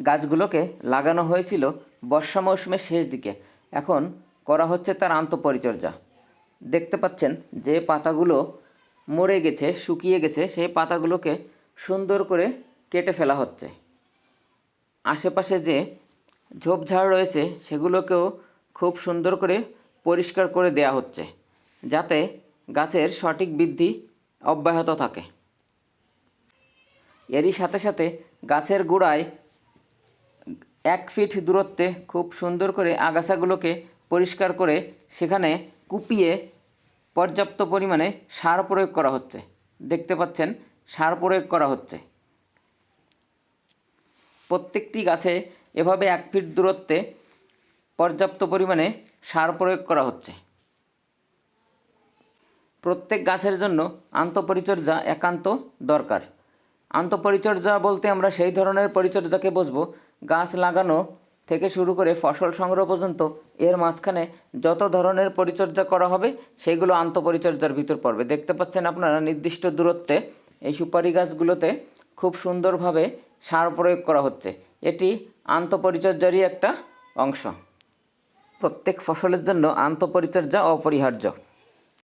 গাছগুলোকে লাগানো হয়েছিল বর্ষা মৌসুমের শেষ দিকে। এখন করা হচ্ছে তার আন্তঃপরিচর্যা। দেখতে পাচ্ছেন যে পাতাগুলো মরে গেছে, শুকিয়ে গেছে, সেই পাতাগুলোকে সুন্দর করে কেটে ফেলা হচ্ছে। আশেপাশে যে ঝোপঝাড় রয়েছে সেগুলোকেও খুব সুন্দর করে পরিষ্কার করে দেয়া হচ্ছে, যাতে গাছের সঠিক বৃদ্ধি অব্যাহত থাকে। এরই সাথে সাথে গাছের গোড়ায় 1 ফিট দূরত্বে খুব সুন্দর করে আগাছাগুলোকে পরিষ্কার করে সেখানে কুপিয়ে পর্যাপ্ত পরিমাণে সার প্রয়োগ করা হচ্ছে। দেখতে পাচ্ছেন সার প্রয়োগ করা হচ্ছে। প্রত্যেকটি গাছে এভাবে 1 ফিট দূরত্বে পর্যাপ্ত পরিমাণে সার প্রয়োগ করা হচ্ছে। প্রত্যেক গাছের জন্য আন্তঃপরিচর্যা একান্ত দরকার। আন্তঃপরিচর্যা বলতে আমরা সেই ধরনের পরিচর্যাকে বুঝবো, গাছ লাগানো থেকে শুরু করে ফসল সংগ্রহ পর্যন্ত এর মাঝখানে যত ধরনের পরিচর্যা করা হবে সেইগুলো আন্তঃপরিচর্যার ভিতর পড়বে। দেখতে পাচ্ছেন আপনারা নির্দিষ্ট দূরত্বে এই সুপারি গাছগুলোতে খুব সুন্দরভাবে সার প্রয়োগ করা হচ্ছে। এটি আন্তঃপরিচর্যারই একটা অংশ। প্রত্যেক ফসলের জন্য আন্তঃপরিচর্যা অপরিহার্য।